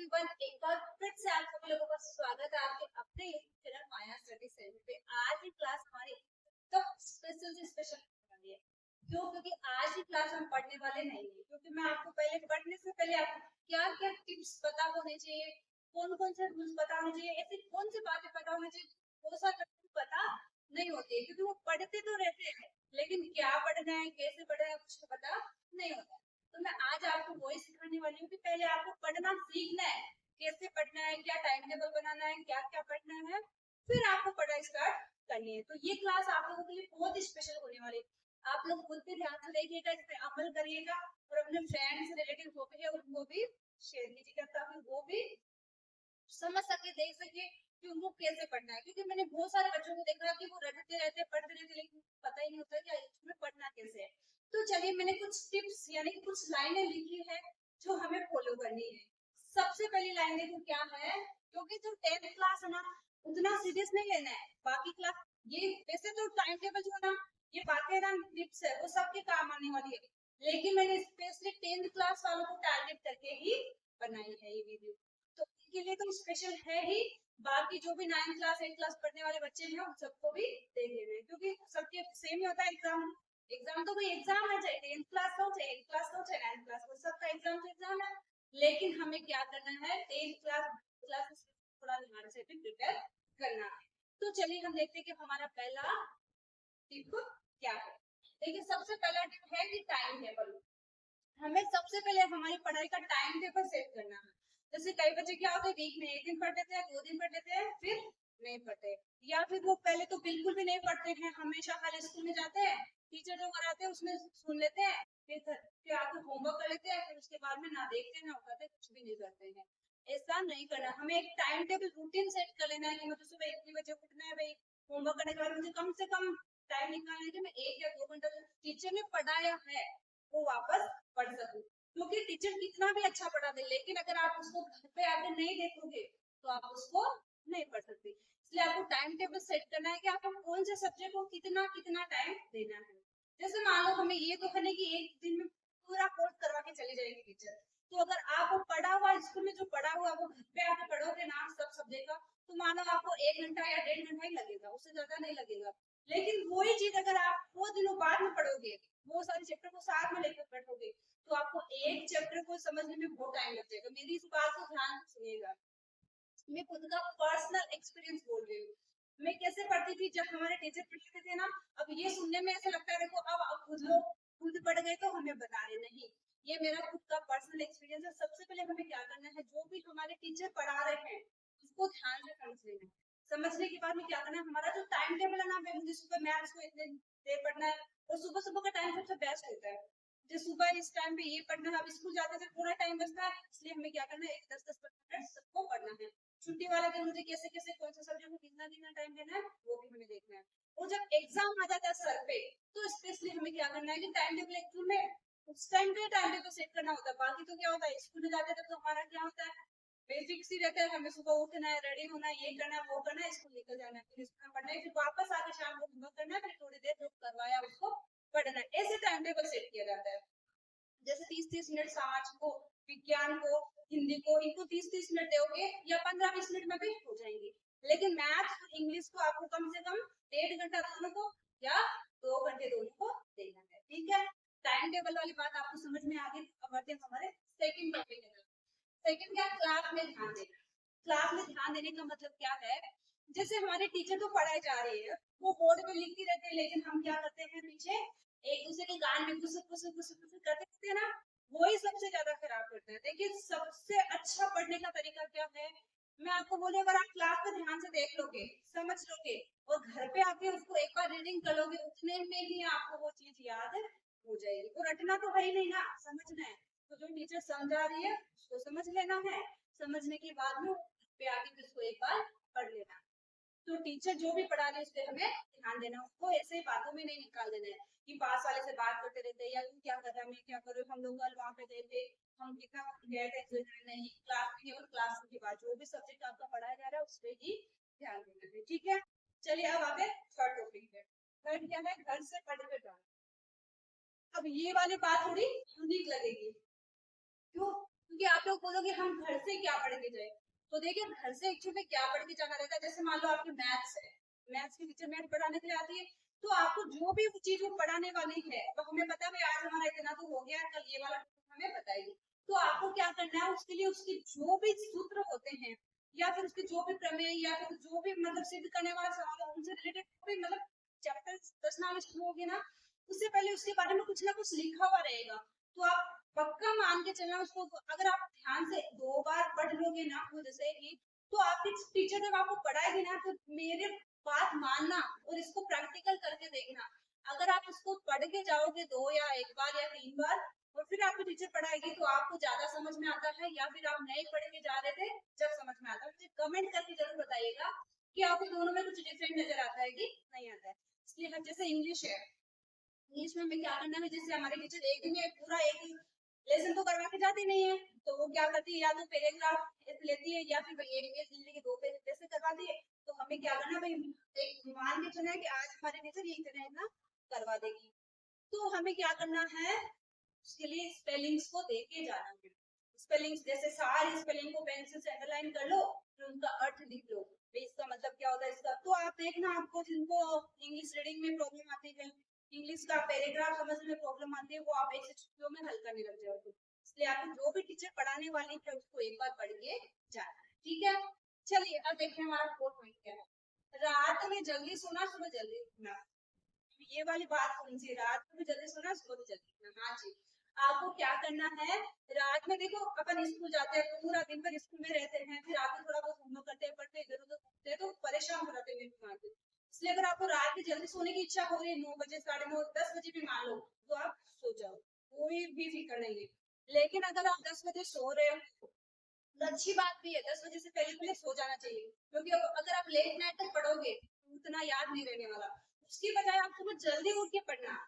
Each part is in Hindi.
एवरीवन, एक बार फिर से आप सभी लोगों का स्वागत है आपके अपने यूट्यूब चैनल माया स्टडी सेंटर पे। आज की क्लास हमारी तो स्पेशल से स्पेशल वाली है। क्यों? क्योंकि आज की क्लास हम पढ़ने वाले नहीं है, क्योंकि मैं आपको पहले पढ़ने से पहले आपको क्या क्या टिप्स पता होने चाहिए, कौन कौन से रूल्स पता होने चाहिए, ऐसी कौन सी बातें पता होनी चाहिए वो सब पता नहीं होती है। क्योंकि वो पढ़ते तो रहते हैं लेकिन क्या पढ़ना है, कैसे पढ़ना है, कुछ पता नहीं होता। तो मैं आज आपको वही सिखाने वाली हूँ कि पहले आपको पढ़ना सीखना है, कैसे पढ़ना है, क्या टाइम टेबल बनाना है, क्या क्या पढ़ना है, फिर आपको पढ़ाई स्टार्ट करनी है। तो ये क्लास आप लोगों के लिए बहुत ही स्पेशल होने वाली है। आप लोग खुद भी ध्यान से देखिएगा, इस पे अमल करिएगा और अपने फ्रेंड्स रिलेटिव जो भी है उनको भी शेयर कीजिएगा ताकि वो भी समझ सके, देख सके कि उनको कैसे पढ़ना है। क्योंकि मैंने बहुत सारे बच्चों को देखा कि वो रटते रहते पढ़ते रहते लेकिन पता ही नहीं होता कि इसमें पढ़ना कैसे है। तो चलिए, मैंने कुछ टिप्स यानी कि कुछ लाइनें लिखी है जो हमें फॉलो करनी है। सबसे पहली लाइन देखो क्या है, क्योंकि जो 10th क्लास है ना उतना सीरियस नहीं लेना है। बाकी क्लास ये वैसे तो टाइम टेबल जो है ना, ये बातें ना टिप्स है वो सबके काम आने वाली है, लेकिन मैंने स्पेशली 10th क्लास वालों को टारगेट करके ही बनाई है ये वीडियो। तो इनके लिए तो स्पेशल है ही, बाकी जो भी 9th क्लास 8th क्लास पढ़ने वाले बच्चे हैं उन सबको भी देख लेना है, क्योंकि सबके सेम ही होता है एग्जाम। एग्जाम तो कोई एग्जाम है, चाहे 10th क्लास हो, चाहे 8th क्लास हो, चाहे 9th क्लास हो, सबका एग्जाम तो एग्जाम है। लेकिन हमें क्या करना है, 10th क्लास थोड़ा ध्यान से भी प्रिपेयर करना है। तो चलिए हम देखते हैं कि हमारा पहला टिप क्या है। देखिए, सबसे पहला टिप है कि टाइम टेबल। हमें सबसे पहले हमारी पढ़ाई का टाइम टेबल सेट करना है। जैसे कई बच्चे क्या होते हैं, वीक में एक दिन पढ़ लेते हैं, 2 दिन पढ़ लेते हैं, फिर नहीं पढ़ते, या फिर वो पहले तो बिल्कुल भी नहीं पढ़ते हैं, हमेशा खाली स्कूल में जाते हैं, टीचर जो कराते हैं उसमें सुन लेते हैं, फिर आके होमवर्क कर लेते हैं, फिर उसके बाद में ना देखते ना उठाते, कुछ भी नहीं करते हैं। ऐसा नहीं करना, हमें एक टाइम टेबल रूटीन सेट कर लेना है कि मुझे सुबह इतने बजे उठना है, भाई होमवर्क करने के बाद मुझे कम से कम टाइम निकालना है कि मैं 1 या 2 घंटा जो टीचर ने पढ़ाया है वो वापस पढ़ सकूं। क्योंकि टीचर कितना भी अच्छा पढ़ा दे, लेकिन अगर आप उसको घर पे आके नहीं देखोगे तो आप उसको नहीं पढ़ सकते। इसलिए आपको टाइम टेबल सेट करना है कि आपको कौन से सब्जेक्ट को कितना कितना टाइम देना है। जैसे मान लो हमें ये तो है नहीं कि एक दिन में पूरा कोर्स करवा के चली जाएगी टीचर। तो अगर आपको पढ़ा हुआ स्कूल में जो पढ़ा हुआ वो घर पे आके पढ़ोगे ना सब सब्जेक्ट का, तो मानो आपको 1 घंटा या 1.5 घंटा ही लगेगा, उससे ज्यादा नहीं लगेगा। लेकिन वही चीज अगर आप 2 दिनों बाद में पढ़ोगे, वो सारे चैप्टर को साथ में लेकर पढ़ोगे, तो आपको एक चैप्टर को समझने में बहुत टाइम लग जाएगा। मेरी इस बात को ध्यान सुनिएगा, मैं खुद का पर्सनल एक्सपीरियंस बोल रही हूँ। मैं कैसे पढ़ती थी जब हमारे टीचर पढ़ाते थे ना, अब ये सुनने में ऐसा लगता है देखो अब खुद लोग खुद पढ़ गए तो हमें बता रहे नहीं, ये मेरा खुद का पर्सनल एक्सपीरियंस है। सबसे पहले हमें क्या करना है, जो भी हमारे टीचर पढ़ा रहे हैं उसको ध्यान से समझ लेना है। समझने के बाद में क्या करना है, हमारा जो टाइम टेबल है ना, मुझे सुबह मैथ्स को इतने देर पढ़ना है, और सुबह सुबह का टाइम सबसे बेस्ट होता है। जो सुबह इस टाइम पे ये पढ़ना है, अब स्कूल जाते थे पूरा टाइम बचता है, इसलिए हमें क्या करना है, 10-10 मिनट सबको पढ़ना है। छुट्टी वाला दिन मुझे कैसे कैसे कौन सा सब्जेक्ट को कितना कितना टाइम देना है वो भी हमें देखना है। और जब एग्जाम आ जाता है सर पे, तो स्पेशली हमें क्या करना है कि टाइम टेबल एक्चुअल में उस टाइम पे टाइम टेबल सेट करना होता है। बाकी तो क्या होता है, स्कूल में जाते थे तो हमारा क्या होता है, बेसिक्स ही रहता है, हमें सुबह उठना है, रेडी होना है, ये करना है, वो करना है, स्कूल निकल जाना है, फिर स्कूल पढ़ना है, फिर वापस आके शाम को होमवर्क करना है, फिर थोड़ी देर जो करवाया उसको पढ़ना है। ऐसे टाइम टेबल सेट किया जाता है। जैसे 30-30 मिनट समाज को, विज्ञान को, हिंदी को, इनको 30-30 मिनट दोगे या 15-20 मिनट में भी हो जाएंगे। लेकिन मैथ और इंग्लिश को आपको कम से कम 1.5 घंटा दोनों को या 2 घंटे दोनों को देना है। ठीक है, टाइम टेबल वाली बात आपको समझ में आ गई। अब आते हैं हमारे सेकंड टॉपिक है। सेकंड क्या, क्लास में ध्यान देना। क्लास में ध्यान देने का मतलब क्या है, जैसे हमारे टीचर तो पढ़ाई जा रही है, वो बोर्ड पे लिखती रहते हैं, लेकिन हम क्या करते हैं पीछे एक दूसरे के कान में कुछ करते रहते हैं ना, वही सबसे ज्यादा खराब करता है। देखिए, सबसे अच्छा पढ़ने का तरीका क्या है, मैं आपको बोलूं, अगर आप क्लास में ध्यान से देख लोगे, समझ लोगे और घर पे आके उसको एक बार रीडिंग कर लोगे, उतने में ही आपको वो चीज याद हो जाएगी। और रटना तो है ही नहीं ना, समझना है। तो जो टीचर समझा रही है उसको समझ लेना है, समझने के बाद में पे आके उसको एक बार पढ़ लेना। तो टीचर जो भी पढ़ा रहे उस पर हमें ध्यान देना, उसको ऐसे ही बातों में नहीं निकाल देना है कि पास वाले से बात करते रहते हैं, या तू क्या कर रहा है, मैं क्या कर रही हूँ, हम लोग कल वहाँ पे गए थे, हम कितना गए थे, नहीं, क्लास में और क्लास के बाद जो भी सब्जेक्ट आपका पढ़ाया जा रहा है उस पर ही ध्यान देना है। ठीक है, चलिए अब आगे थर्ड टॉपिक है। थर्ड क्या है, घर से पढ़ के जाना। अब ये वाली बात थोड़ी यूनिक लगेगी, क्यों? क्योंकि आप लोग बोलोगे हम घर से क्या पढ़ के जाए, तो देखिए घर से एक्चुअली में क्या पढ़ के जाना रहता है। जैसे मान लो आपकी मैथ्स है, मैथ्स की टीचर मैथ पढ़ाने के लिए आती है, तो आपको जो भी चीज वो पढ़ाने वाली है, तो हमें पता है भाई आज हमारा इतना तो हो गया, कल ये वाला हमें बताएगी, तो आपको क्या करना है, उसके लिए उसकी जो भी सूत्र होते हैं या फिर उसके जो भी प्रमेय या फिर जो भी मतलब सिद्ध करने वाला सवाल है उनसे रिलेटेड कोई मतलब चैप्टर 10 नाम शुरू होगी ना, उससे पहले उसके बारे में कुछ ना कुछ लिखा हुआ रहेगा, तो आप पक्का मान के चलना उसको। अगर आप ध्यान से 2 बार पढ़ लोगे ना वो जैसे ही, तो आपकी टीचर जब आपको पढ़ाएगी ना, तो मेरे बात मानना और इसको प्रैक्टिकल करके देखना। अगर आप इसको पढ़ के जाओगे 2 या 1 बार या 3 बार और फिर आपको टीचर पढ़ाएगी, तो आपको ज्यादा समझ में आता है या फिर आप नए पढ़ के जा रहे थे जब समझ में आता है। मुझे कमेंट करके जरूर बताइएगा कि आपको दोनों में कुछ डिफरेंट नजर आता है कि नहीं आता है। इसलिए हम जैसे इंग्लिश है, इंग्लिश में हमें क्या करना है, जैसे हमारे टीचर एक दिन में पूरा एक लेसन तो करवा के जाती नहीं है, तो वो क्या करती है, या तो पैराग्राफ लेती है या फिर एक पेज लेके 2 पेज ऐसे करवा दिए। तो हमें क्या करना भाई, एक मान के चलना है कि आज हमारे टीचर ये इतना करवा देगी, तो हमें क्या करना है, उसके लिए स्पेलिंग्स को देख के जाना है। स्पेलिंग्स जैसे सारी स्पेलिंग को पेंसिल से अंडरलाइन कर लो, फिर उनका अर्थ लिख लो, इसका मतलब क्या होता है इसका। तो आप देखना, आपको जिनको इंग्लिश रीडिंग में प्रॉब्लम आती है, इंग्लिश का पैराग्राफ समझने में प्रॉब्लम आती है, वो आप एक से छुट्टियों में हल करने लग जाओगे। इसलिए आपको जो भी टीचर पढ़ाने वाली है उसको एक बार पढ़ के जाना है, ठीक है। चलिए अब देखिए हमारा 4 पॉइंट क्या है, रात में जल्दी सोना सुबह जल्दी उठना। ये वाली बात कौन सी, रात में जल्दी सोना सुबह जल्दी उठना। हाँ जी, आपको क्या करना है, रात में देखो अपन स्कूल जाते हैं, पूरा दिन भर स्कूल में रहते हैं, फिर आके थोड़ा बहुत होमवर्क करते हैं, पढ़ते इधर उधर घूमते हैं, तो परेशान हो जाते हैं बीमार। इसलिए अगर आपको रात में जल्दी सोने की इच्छा हो रही है, 9 बजे 9:30 10 बजे भी मान लो, तो आप सो जाओ, कोई भी फिक्र नहीं है। लेकिन अगर आप 10 बजे सो रहे हो तो अच्छी बात भी है, 10 बजे से पहले पहले सो जाना चाहिए, क्योंकि अगर आप लेट नाइट तक पढ़ोगे तो उतना याद नहीं रहने वाला। उसकी बजाय आप सुबह जल्दी उठ के पढ़ना।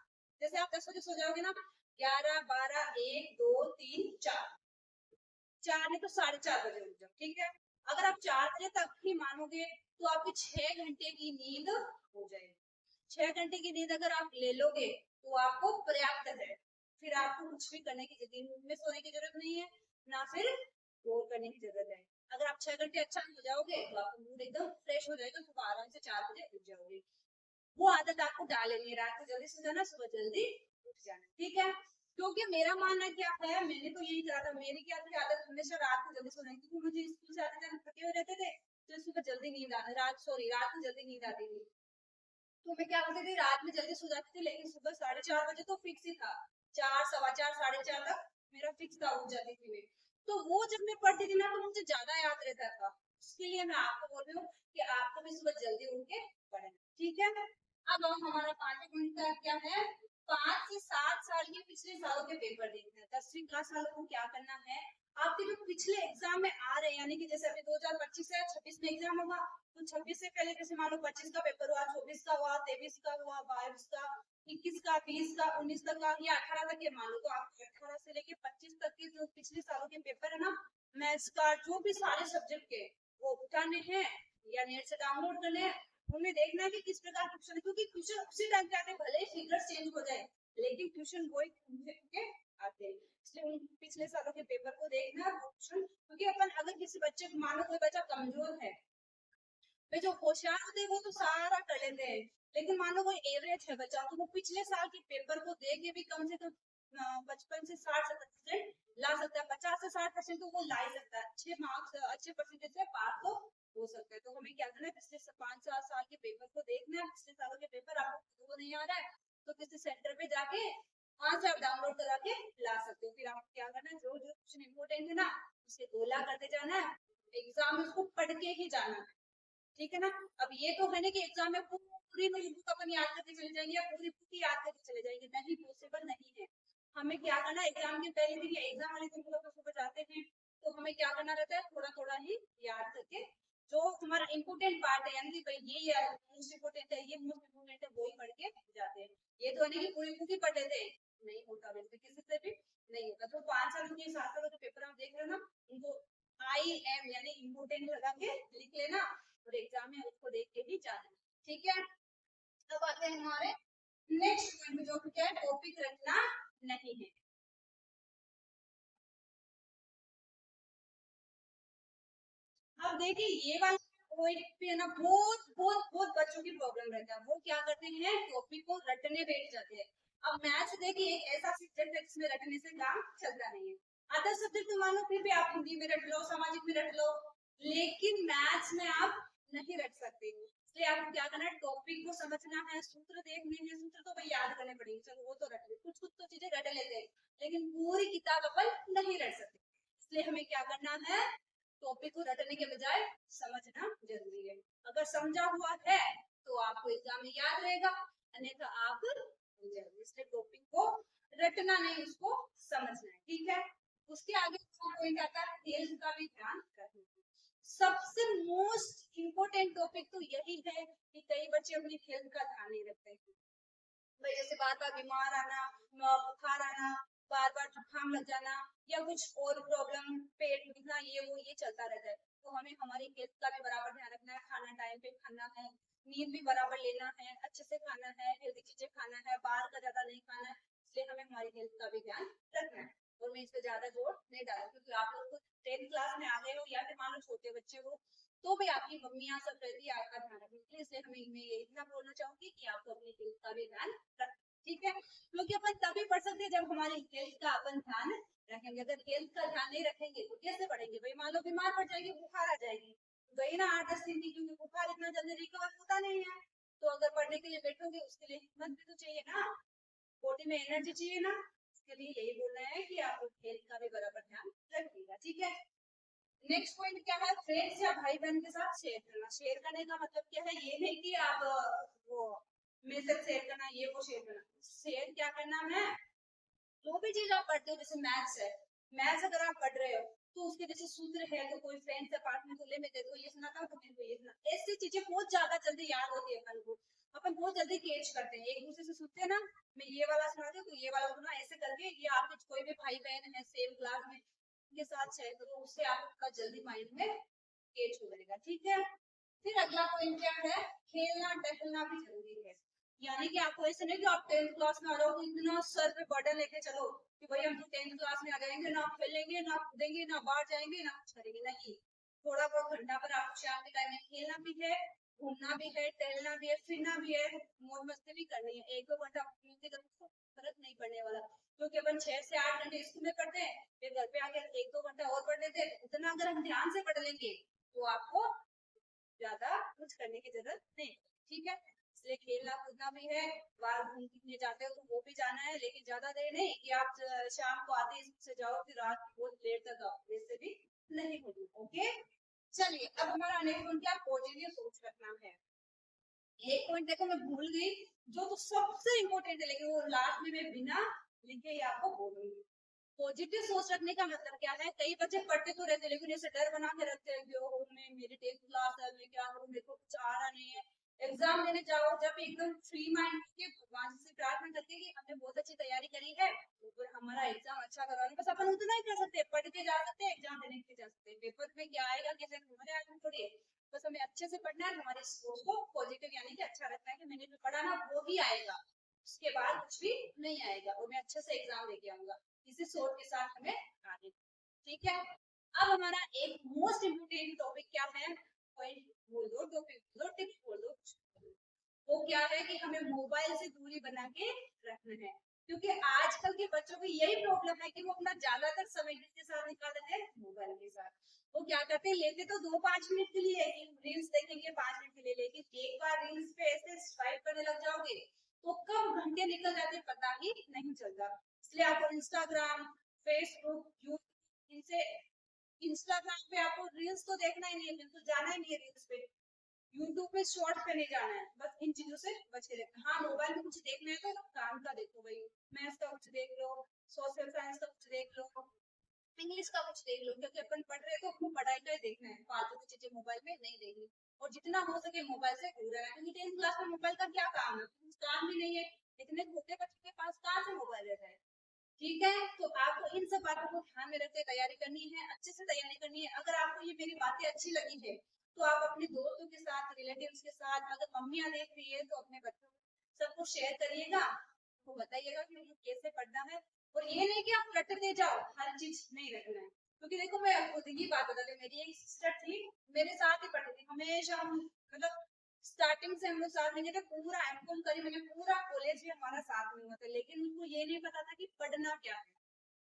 जैसे आप 10 बजे सो जाओगे ना, 11 12 1 2 3 4, 4 नहीं तो 4:30 बजे उठ जाओ, ठीक है। अगर आप 4 बजे तक ही मानोगे तो आपकी 6 घंटे की नींद हो जाएगी। 6 घंटे की नींद अगर आप ले लोगे तो आपको पर्याप्त है, फिर आपको कुछ भी करने की दिन में सोने की जरूरत नहीं है, ना फिर वो करने की जरूरत है। अगर आप 6 घंटे अच्छा हो जाओगे तो आपका मूड एकदम फ्रेश हो जाएगा, सुबह आराम से 4 बजे उठ जाओगे। वो आदत आपको डाल लेनी है, रात को जल्दी सो जाना, सुबह जल्दी उठ जाना, ठीक है। क्योंकि मेरा मानना क्या है, मैंने तो यही करा था, मेरी क्या थी आदत हमेशा रात को जल्दी सोने की, क्योंकि मुझे स्कूल से आते टाइम थके हुए रहते थे, तो सुबह जल्दी नींद रात को जल्दी नींद आती थी, तो मैं क्या करती थी, रात में जल्दी सो जाती थी, लेकिन सुबह 4:30 बजे तो फिक्स ही था, 4 सवा 4 4:30 तक मेरा फिक्स था, उठ जाती थी मैं। तो वो जब मैं पढ़ती थी ना तो मुझे ज्यादा याद रहता था, इसके लिए मैं आपको बोल रही हूँ कि आपको भी सुबह जल्दी उठ के पढ़ना, ठीक है। अब हमारा 5 पॉइंट का क्या है, 5 से 7 साल के पिछले सालों के पेपर देखना है। 10वीं क्लास वालों को क्या करना है, आपके जो पिछले एग्जाम में आ रहे हैं, यानी कि जैसे अभी 2025 है, 26 में एग्जाम होगा, तो 26 से पहले जैसे मान लो 25 का पेपर हुआ, 24 का हुआ, 23 का हुआ, 22 का, 21 का, 20 का, 19 तक का या 18 तक के मान लो, तो आप 18 से लेके 25 तक के जो पिछले सालों के पेपर है ना, मैथ्स का जो भी सारे सब्जेक्ट के, वो उठाने हैं या नेट से डाउनलोड करने हैं, उन्हें देखना है कि किस प्रकार क्वेश्चन, क्योंकि क्वेश्चन उसी टाइम पे आते, भले ही फिगर चेंज हो जाए लेकिन क्वेश्चन वही के आते हैं। इसलिए उन पिछले सालों के पेपर को देखना क्वेश्चन, क्योंकि अपन अगर किसी बच्चे को, मानो कोई बच्चा कमजोर है, वे जो होशियार होते हैं वो तो सारा कर लेते हैं, लेकिन मान लो कोई एवरेज है बच्चा, तो वो पिछले साल के पेपर को देख के भी कम से कम 55 से 60-70% ला सकता है, 50 से 60% तो वो ला ही सकता है, अच्छे मार्क्स अच्छे परसेंटेज से पास तो हो सकता है। तो हमें क्या करना है, पिछले 5-7 साल के पेपर को देखना है, पिछले सालों के पेपर आपको वो नहीं आ रहा है तो किसी सेंटर पे जाके वहां से आप डाउनलोड करा के ला सकते हो। फिर आपको क्या करना है, जो जो क्वेश्चन इंपोर्टेंट है ना उसे गोला करते जाना है, एग्जाम में उसको पढ़ के ही जाना है, ठीक है ना। अब ये तो है ना कि एग्जाम में पूरी बुक अपन याद करके चले जाएंगे या पूरी बुक याद करके चले जाएंगे, नहीं, पॉसिबल नहीं है। हमें क्या करना है, एग्जाम के पहले दिन या एग्जाम वाले दिन लोग सुबह जाते हैं, तो हमें क्या करना रहता है, थोड़ा थोड़ा ही याद करके जो हमारा इम्पोर्टेंट पार्ट है, यानी कि भाई ये मोस्ट इम्पोर्टेंट है, ये मोस्ट इम्पोर्टेंट है, वो ही पढ़ के जाते हैं। ये तो नहीं कि पूरी बुक ही पढ़ लेते हैं, नहीं होता, वैसे किसी से भी नहीं होता। तो 5 सालों के 7 सालों के पेपर आप देख रहे हो ना, उनको IM यानी इम्पोर्टेंट लगा के लिख लेना और एग्जाम में उसको देख के ही जाना, ठीक है। अब आते हैं हमारे नेक्स्ट पॉइंट में, जो क्या है, टॉपिक रखना नहीं है। अब देखिए ये वाला पॉइंट पे है ना, बहुत बहुत बहुत बच्चों की प्रॉब्लम रहता है। वो क्या करते हैं, टॉपिक को रटने बैठ जाते हैं। अब मैथ्स देखिए एक ऐसा सब्जेक्ट है जिसमें रटने से काम चलता नहीं है। अदर सब्जेक्ट में मानो फिर भी आप हिंदी में रट लो, सामाजिक में रट लो, लेकिन मैथ्स में आप नहीं रट सकते हो। इसलिए आपको क्या करना है, टॉपिक को समझना है, सूत्र देखने हैं, सूत्र तो भाई याद करने पड़ेंगे, चलो वो तो रट ले, कुछ कुछ तो चीजें रट लेते हैं, लेकिन पूरी किताब अपन नहीं रट सकते। इसलिए हमें क्या करना है, टॉपिक को रटने के बजाय समझना जरूरी है। अगर समझा हुआ है तो आपको एग्जाम में याद रहेगा, अन्यथा आप भूल जाओगे। इसलिए टॉपिक को रटना नहीं, उसको समझना है, ठीक है। उसके आगे पॉइंट आता है हेल्थ का भी ध्यान रखना। सबसे मोस्ट इम्पोर्टेंट टॉपिक तो यही है कि कई बच्चे अपनी हेल्थ का ध्यान नहीं रखते हैं। भाई जैसे बार बार बीमार आना, बुखार आना, बार बार जुकाम लग जाना, या कुछ और प्रॉब्लम, पेट दुखना, ये चलता रहता है। तो हमें हमारी हेल्थ का भी बराबर ध्यान रखना है, खाना टाइम पे खाना है, नींद भी बराबर लेना है, अच्छे से खाना है, हेल्दी चीजें खाना है, बाहर का ज्यादा नहीं खाना है। इसलिए हमें हमारी हेल्थ का भी ध्यान रखना है। और मैं इस पे ज्यादा जोर नहीं डाला, क्योंकि आप लोग 10th क्लास में आ गए हो या फिर मान लो छोटे बच्चे हो, तो भी आपकी मम्मियाँ सब रहती है आपका ध्यान रखने के लिए। इसलिए हमें मैं ये इतना बोलना चाहूंगी कि आपको अपनी हेल्थ का भी ध्यान रखना, ठीक है। क्योंकि अपन तभी पढ़ सकते हैं जब हमारी हेल्थ का अपन ध्यान रखेंगे। अगर हेल्थ का ध्यान नहीं रखेंगे तो कैसे पढ़ेंगे। भाई मान लो बीमार पड़ जाएगी, बुखार आ जाएगी, गई ना 8-10 दिन की, क्योंकि बुखार इतना जल्दी रिकवर होता नहीं है। तो अगर पढ़ने के लिए बैठोगे उसके लिए हिम्मत भी तो चाहिए ना, बॉडी में एनर्जी चाहिए ना। इसके लिए यही बोलना है कि आप हेल्थ का भी बराबर ध्यान रखिएगा, ठीक है। नेक्स्ट पॉइंट क्या है, फ्रेंड्स या भाई बहन के साथ शेयर करना। शेयर करने का मतलब क्या है, ये नहीं कि आप वो मैसेज शेयर करना, ये वो शेयर करना। शेयर क्या करना है, जो भी चीज आप पढ़ते हो, जैसे मैथ्स है, मैथ्स अगर आप पढ़ रहे हो तो उसके जैसे सूत्र है, तो कोई फ्रेंड से पार्टनर को ले, मैं देखो ये सुना था तो मेरे को ये सुना, ऐसी चीजें बहुत ज्यादा जल्दी याद होती है अपन को। अपन बहुत जल्दी कैच करते हैं, एक दूसरे से सुनते हैं ना, मैं ये वाला सुना दूं तो ये वाला सुना, ऐसे करके ये आपके कोई भी भाई बहन है सेम क्लास में के साथ शेयर करो, उससे आपका जल्दी माइंड में कैच हो जाएगा, ठीक है। फिर अगला पॉइंट क्या है, खेलना टहलना भी जरूरी है। यानी कि आपको ऐसे नहीं कि आप 10th क्लास में आ रहे हो इतना सर पे बर्डन लेके चलो कि भाई हम तो 10th क्लास में आ जाएंगे, ना खेलेंगे ना कूदेंगे ना बाहर जाएंगे ना कुछ करेंगे, नहीं। थोड़ा बहुत घंटा पर आपको शाम के टाइम में खेलना भी है, घूमना भी है, टहलना भी है, फिरना भी है, मौज मस्ती भी करनी है। 1-2 घंटा फर्क नहीं पड़ने वाला, क्योंकि अपन 6 से 8 घंटे स्कूल में पढ़ते हैं, फिर घर पे आके 1-2 घंटा और पढ़ लेते हैं। उतना अगर हम ध्यान से पढ़ लेंगे तो आपको ज्यादा कुछ करने की जरूरत नहीं, ठीक है। इसलिए खेलना कूदना भी है, बाहर घूमने जाते हो तो वो भी जाना है, लेकिन ज्यादा देर नहीं कि आप शाम को आते से जाओ फिर रात बहुत देर तक आओ, वैसे भी नहीं होगी, ओके। चलिए अब हमारा नेक्स्ट पॉइंट क्या, पॉजिटिव सोच रखना है। एक पॉइंट देखो मैं भूल गई, जो तो सबसे इम्पोर्टेंट है, लेकिन वो लास्ट में मैं बिना लिखे ही आपको बोलूंगी। पॉजिटिव सोच रखने का मतलब क्या है, कई बच्चे पढ़ते तो रहते लेकिन ऐसे डर बना के रखते हैं कि ओ मैं मेरी 10th क्लास है, मैं क्या करूं, मेरे को कुछ आ रहा नहीं है। एग्जाम देने जाओ जब एकदम फ्री माइंड के भगवान से प्रार्थना करते कि हमने बहुत अच्छी तैयारी करी है, ऊपर हमारा एग्जाम अच्छा करवाने, बस अपन उतना ही कर सकते हैं, पढ़ के जा सकते हैं, एग्जाम देने के जा सकते हैं। पेपर में क्या आएगा कैसे हमारे हाथ में थोड़ी है, बस हमें अच्छे से पढ़ना है, हमारे सोच को पॉजिटिव यानी कि अच्छा रखना है कि मैंने जो पढ़ा ना वो ही आएगा, उसके बाद कुछ भी नहीं आएगा और मैं अच्छे से एग्जाम देके आऊंगा। इसी सोच के साथ हमें आगे, ठीक है। अब हमारा एक मोस्ट इम्पोर्टेंट टॉपिक क्या है, पॉइंट बोल दो, टॉपिक बोल दो, टिप्स बोल दो, वो क्या है कि हमें मोबाइल से दूरी बना के रखना है। क्योंकि आजकल के बच्चों को यही प्रॉब्लम है कि वो अपना ज्यादातर समय किसके साथ निकाल देते हैं, मोबाइल के साथ। वो क्या करते हैं, लेते तो 2-5 मिनट के लिए रील्स देखेंगे 5 मिनट के लिए, लेकिन एक बार रील्स पे ऐसे स्वाइप करने लग जाओगे तो कब घंटे निकल जाते हैं पता ही नहीं चलता। इसलिए आपको इंस्टाग्राम, फेसबुक, यूट्यूब, इनसे इंस्टाग्राम पे आपको रील्स तो देखना ही नहीं है, बिल्कुल जाना ही नहीं है रील्स पे। यूट्यूब पे शॉर्ट पे नहीं जाना है, बस इन चीजों से बच के देखना। हाँ मोबाइल में कुछ देखना है तो काम का देखो, भाई मैथ्स का कुछ देख लो, सोशल साइंस का कुछ देख लो, इंग्लिश का कुछ देख लो, क्योंकि अपन पढ़ रहे हैं तो अपनी पढ़ाई का ही देखना है, फालतू की चीजें मोबाइल में नहीं देखनी। और जितना हो सके मोबाइल से दूर रहना, क्योंकि 10th क्लास में मोबाइल का क्या काम है, कुछ काम भी नहीं है। इतने छोटे बच्चे के पास कहाँ से मोबाइल रहता है, ठीक है। तो आपको इन सब बातों को ध्यान में रखते तैयारी करनी है, अच्छे से तैयारी करनी है। अगर आपको ये मेरी बातें अच्छी लगी है तो आप अपने दोस्तों के साथ, रिलेटिव्स के साथ, अगर मम्मियाँ देख रही है तो अपने बच्चों सबको शेयर करिएगा, तो बताइएगा कि मुझे कैसे पढ़ना है। और ये नहीं कि आप रट दे जाओ, हर चीज नहीं रखना है। क्योंकि देखो मैं खुद की बात बता रही हूँ, मेरी एक सिस्टर थी, मेरे साथ ही पढ़ती थी हमेशा, हम मतलब स्टार्टिंग से हम लोग साथ में थे, पूरा एमकॉम करी मैंने, पूरा कॉलेज भी हमारा साथ में हुआ था, लेकिन उनको ये नहीं पता था कि पढ़ना क्या है।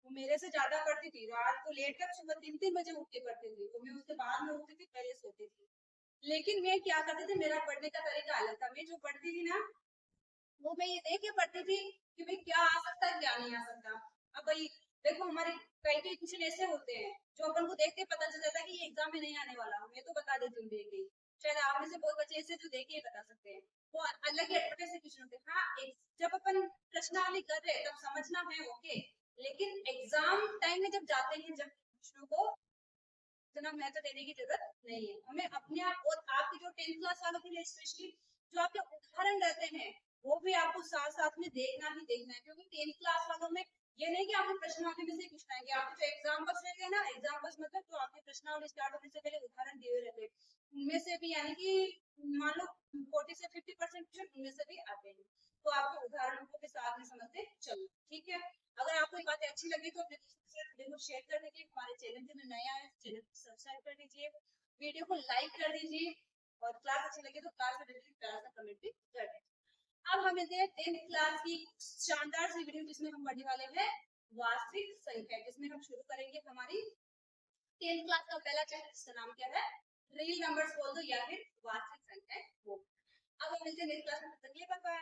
वो मेरे से ज्यादा पढ़ती थी, रात को लेट कर सुबह 3-3 बजे उठ के पढ़ती थी, तो मैं उसके बाद में उठती थी, पहले सोती थी। लेकिन मैं क्या करती थी, मेरा पढ़ने का तरीका अलग था। मैं जो पढ़ती थी ना, वो मैं ये देख के पढ़ती थी कि भाई क्या आ सकता है क्या नहीं आ सकता। अब भाई देखो हमारे कई कई क्वेश्चन ऐसे होते हैं जो अपन को देख के पता चल जाता है कि ये एग्जाम में नहीं आने वाला, मैं तो बता देती हूँ देख के। शायद आप में से बहुत बच्चे ऐसे जो देख के ही बता सकते हैं, वो अलग ही अटपटे से क्वेश्चन होते हैं। हाँ, जब अपन प्रश्नावली कर रहे हैं तब समझना है, ओके, लेकिन एग्जाम टाइम में जब जाते हैं, जब प्रश्नों को इतना महत्व देने की जरूरत नहीं है हमें अपने आप। और आपके जो 10th क्लास वालों के लिए स्पेशली जो आपके उदाहरण रहते हैं, वो भी आपको साथ साथ में देखना ही देखना है, क्योंकि 10th क्लास वालों में ये नहीं कि आपको प्रश्नावली में से पूछना है, कि आपके जो एग्जाम्पल्स रहते हैं ना, एग्जाम्पल्स मतलब जो आपकी प्रश्नावली स्टार्ट होने से पहले उदाहरण दिए हुए रहते हैं, उनमें से भी यानी कि मान लो 40 से 50% उनमें से भी आते हैं, तो आपको उदाहरणों को भी साथ में समझते चलो, ठीक है। अगर आपको ये बातें अच्छी लगी तो वीडियो को शेयर कर दीजिए, हमारे चैनल पे नया है चैनल को सब्सक्राइब कर दीजिए, वीडियो को लाइक कर दीजिए, और क्लास अच्छी लगी तो क्लास में प्यारा सा कमेंट भी कर दीजिए। अब हम मिलते हैं 10th क्लास की शानदार सी वीडियो, जिसमें हम पढ़ने वाले हैं वास्तविक संख्या, जिसमें हम शुरू करेंगे हमारी 10th क्लास का पहला चैप्टर, जिसका नाम क्या है, रियल नंबर्स बोल दो या फिर वास्तविक संख्या। वो अब हम मिलते हैं नेक्स्ट क्लास में, तक के लिए बाय बाय।